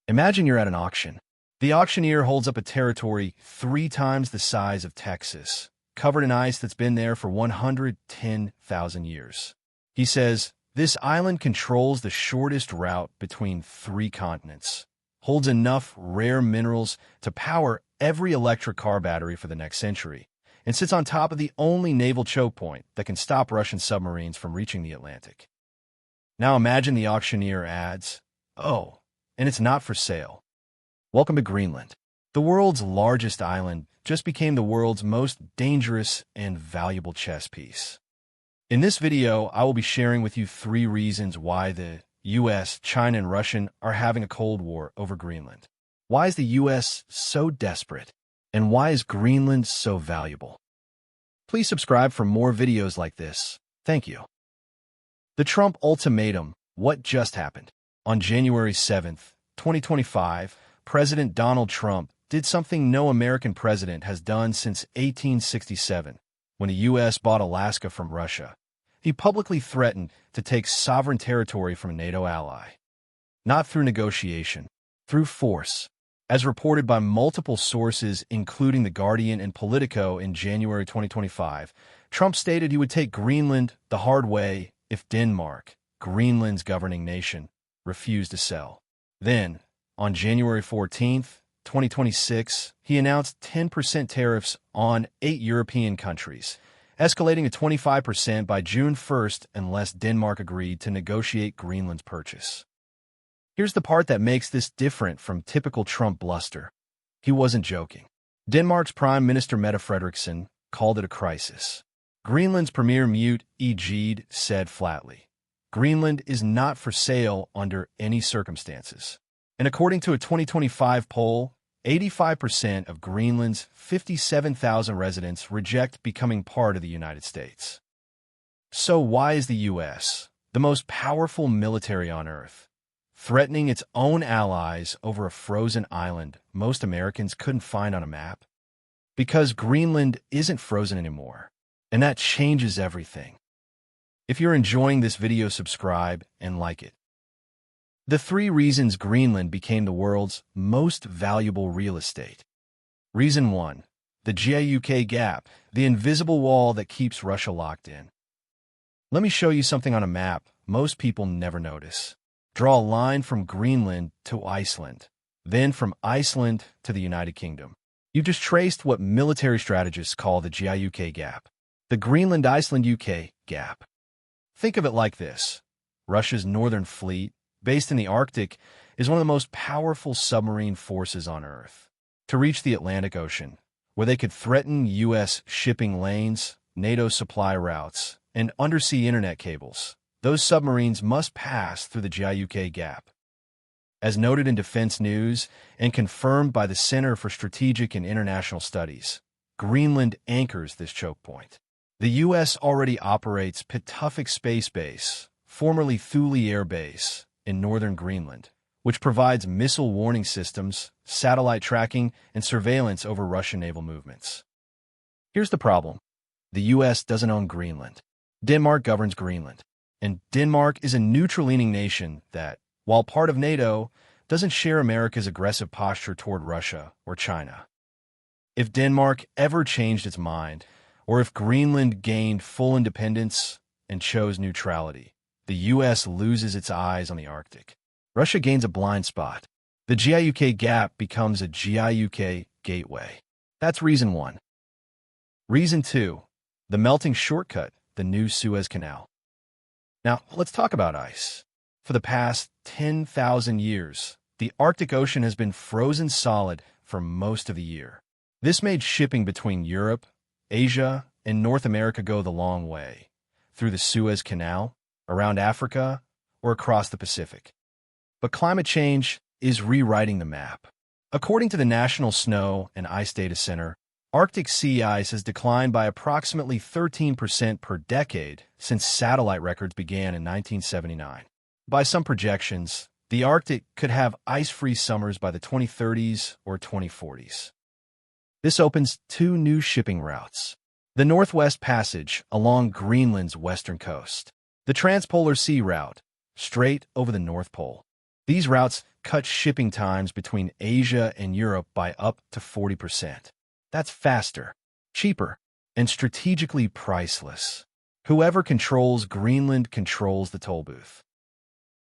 Imagine you're at an auction. The auctioneer holds up a territory 3 times the size of Texas, covered in ice that's been there for 110,000 years. He says, "This island controls the shortest route between 3 continents, holds enough rare minerals to power every electric car battery for the next century, and sits on top of the only naval choke point that can stop Russian submarines from reaching the Atlantic." Now imagine the auctioneer adds, "Oh, and it's not for sale." Welcome to Greenland. The world's largest island just became the world's most dangerous and valuable chess piece. In this video, I will be sharing with you 3 reasons why the US, China, and Russia are having a Cold War over Greenland. Why is the US so desperate? And why is Greenland so valuable? Please subscribe for more videos like this. Thank you. The Trump ultimatum. What just happened? On January 7th, 2025, President Donald Trump did something no American president has done since 1867, when the U.S. bought Alaska from Russia. He publicly threatened to take sovereign territory from a NATO ally. Not through negotiation, through force. As reported by multiple sources, including The Guardian and Politico in January 2025, Trump stated he would take Greenland the hard way if Denmark, Greenland's governing nation, refused to sell. Then, on January 14th, 2026, he announced 10% tariffs on 8 European countries, escalating to 25% by June 1st unless Denmark agreed to negotiate Greenland's purchase. Here's the part that makes this different from typical Trump bluster. He wasn't joking. Denmark's Prime Minister Mette Frederiksen called it a crisis. Greenland's Premier Mute Egede said flatly, "Greenland is not for sale under any circumstances." And according to a 2025 poll, 85% of Greenland's 57,000 residents reject becoming part of the United States. So why is the U.S., the most powerful military on Earth, threatening its own allies over a frozen island most Americans couldn't find on a map? Because Greenland isn't frozen anymore, and that changes everything. If you're enjoying this video, subscribe and like it. The 3 reasons Greenland became the world's most valuable real estate. Reason 1. The GIUK gap, the invisible wall that keeps Russia locked in. Let me show you something on a map most people never notice. Draw a line from Greenland to Iceland, then from Iceland to the United Kingdom. You've just traced what military strategists call the GIUK gap, the Greenland-Iceland-UK gap. Think of it like this. Russia's Northern Fleet, based in the Arctic, is one of the most powerful submarine forces on Earth. To reach the Atlantic Ocean, where they could threaten U.S. shipping lanes, NATO supply routes, and undersea internet cables, those submarines must pass through the GIUK gap. As noted in Defense News and confirmed by the Center for Strategic and International Studies, Greenland anchors this choke point. The U.S. already operates Pituffik Space Base, formerly Thule Air Base, in northern Greenland, which provides missile warning systems, satellite tracking, and surveillance over Russian naval movements. Here's the problem. The U.S. doesn't own Greenland. Denmark governs Greenland, and Denmark is a neutral-leaning nation that, while part of NATO, doesn't share America's aggressive posture toward Russia or China. If Denmark ever changed its mind, or if Greenland gained full independence and chose neutrality, the U.S. loses its eyes on the Arctic. Russia gains a blind spot. The GIUK gap becomes a GIUK gateway. That's reason 1. Reason 2. The melting shortcut, the new Suez Canal. Now, let's talk about ice. For the past 10,000 years, the Arctic Ocean has been frozen solid for most of the year. This made shipping between Europe, Asia, and North America go the long way, through the Suez Canal, around Africa, or across the Pacific. But climate change is rewriting the map. According to the National Snow and Ice Data Center, Arctic sea ice has declined by approximately 13% per decade since satellite records began in 1979. By some projections, the Arctic could have ice-free summers by the 2030s or 2040s. This opens 2 new shipping routes. The Northwest Passage along Greenland's western coast. The Transpolar Sea Route, straight over the North Pole. These routes cut shipping times between Asia and Europe by up to 40%. That's faster, cheaper, and strategically priceless. Whoever controls Greenland controls the toll booth.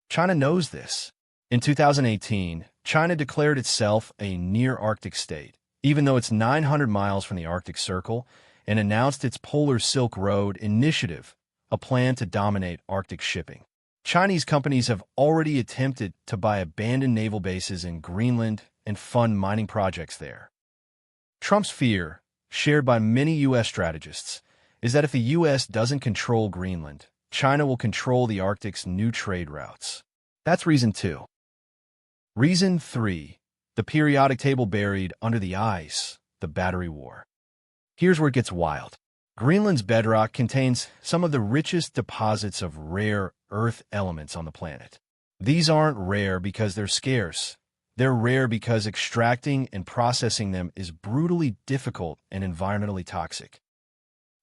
China knows this. In 2018, China declared itself a near-Arctic state, even though it's 900 miles from the Arctic Circle, and announced its Polar Silk Road Initiative, a plan to dominate Arctic shipping. Chinese companies have already attempted to buy abandoned naval bases in Greenland and fund mining projects there. Trump's fear, shared by many U.S. strategists, is that if the U.S. doesn't control Greenland, China will control the Arctic's new trade routes. That's reason 2. Reason 3. The periodic table buried under the ice, the Battery War. Here's where it gets wild. Greenland's bedrock contains some of the richest deposits of rare earth elements on the planet. These aren't rare because they're scarce. They're rare because extracting and processing them is brutally difficult and environmentally toxic.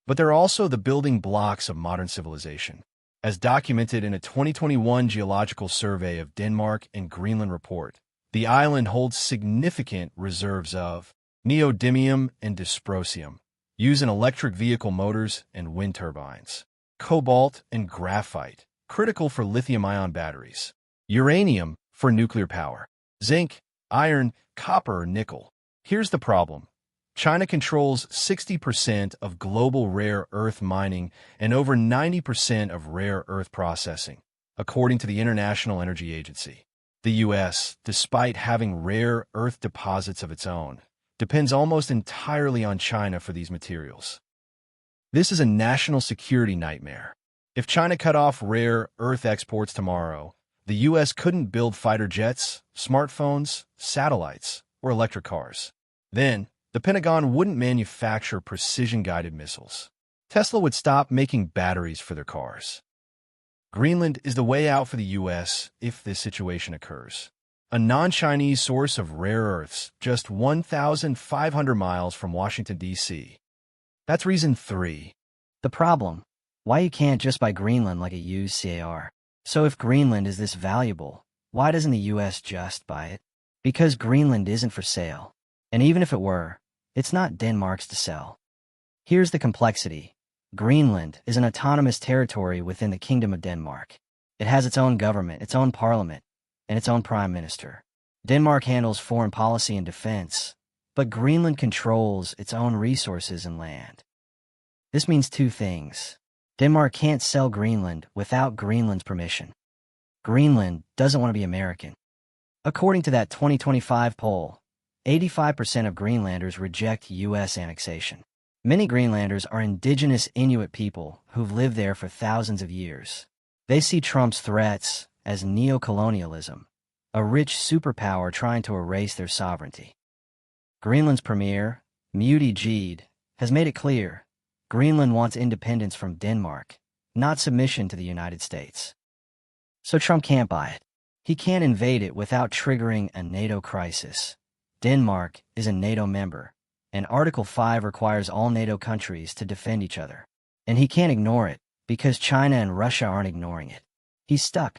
But they're also the building blocks of modern civilization. As documented in a 2021 geological survey of Denmark and Greenland report, the island holds significant reserves of neodymium and dysprosium, used in electric vehicle motors and wind turbines, cobalt and graphite, critical for lithium-ion batteries, uranium for nuclear power, zinc, iron, copper, or nickel. Here's the problem. China controls 60% of global rare earth mining and over 90% of rare earth processing, according to the International Energy Agency. The U.S., despite having rare earth deposits of its own, depends almost entirely on China for these materials. This is a national security nightmare. If China cut off rare earth exports tomorrow, the U.S. couldn't build fighter jets, smartphones, satellites, or electric cars. Then, the Pentagon wouldn't manufacture precision-guided missiles. Tesla would stop making batteries for their cars. Greenland is the way out for the U.S. if this situation occurs. A non-Chinese source of rare earths just 1,500 miles from Washington, D.C. That's reason 3. The problem. Why you can't just buy Greenland like a used CAR. So if Greenland is this valuable, why doesn't the U.S. just buy it? Because Greenland isn't for sale. And even if it were, it's not Denmark's to sell. Here's the complexity. Greenland is an autonomous territory within the Kingdom of Denmark. It has its own government, its own parliament, and its own prime minister. Denmark handles foreign policy and defense, but Greenland controls its own resources and land. This means 2 things. Denmark can't sell Greenland without Greenland's permission. Greenland doesn't want to be American. According to that 2025 poll, 85% of Greenlanders reject U.S. annexation. Many Greenlanders are indigenous Inuit people who've lived there for thousands of years. They see Trump's threats as neocolonialism, a rich superpower trying to erase their sovereignty. Greenland's premier, Mute Gede, has made it clear Greenland wants independence from Denmark, not submission to the United States. So Trump can't buy it. He can't invade it without triggering a NATO crisis. Denmark is a NATO member, and Article 5 requires all NATO countries to defend each other. And he can't ignore it, because China and Russia aren't ignoring it. He's stuck.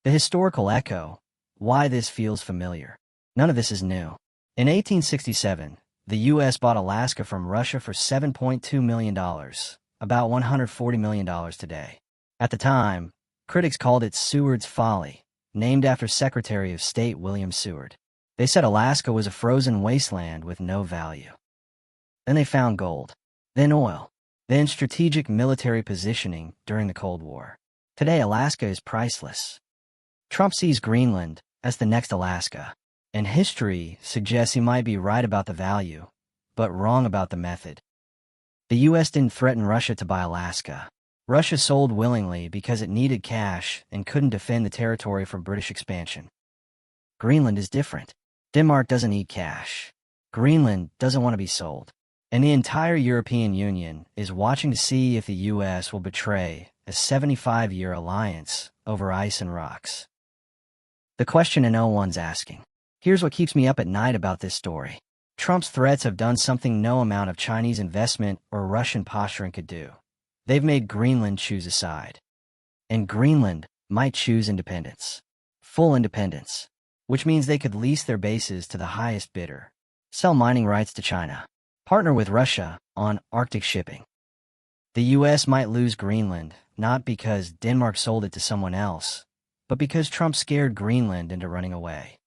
The historical echo, why this feels familiar. None of this is new. In 1867, the U.S. bought Alaska from Russia for $7.2 million, about $140 million today. At the time, critics called it Seward's Folly, named after Secretary of State William Seward. They said Alaska was a frozen wasteland with no value. Then they found gold, then oil, then strategic military positioning during the Cold War. Today, Alaska is priceless. Trump sees Greenland as the next Alaska, and history suggests he might be right about the value, but wrong about the method. The U.S. didn't threaten Russia to buy Alaska. Russia sold willingly because it needed cash and couldn't defend the territory from British expansion. Greenland is different. Denmark doesn't need cash. Greenland doesn't want to be sold. And the entire European Union is watching to see if the U.S. will betray a 75-year alliance over ice and rocks. The question no one's asking. Here's what keeps me up at night about this story. Trump's threats have done something no amount of Chinese investment or Russian posturing could do. They've made Greenland choose a side. And Greenland might choose independence. full independence, which means they could lease their bases to the highest bidder, sell mining rights to China, partner with Russia on Arctic shipping. The US might lose Greenland, not because Denmark sold it to someone else, but because Trump scared Greenland into running away.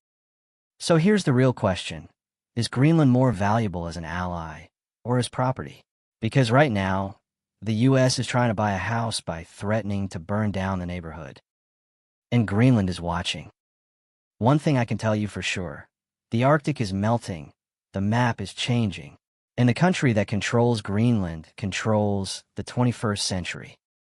So here's the real question. Is Greenland more valuable as an ally or as property? Because right now, the US is trying to buy a house by threatening to burn down the neighborhood. And Greenland is watching. One thing I can tell you for sure, the Arctic is melting, the map is changing, and the country that controls Greenland controls the 21st century.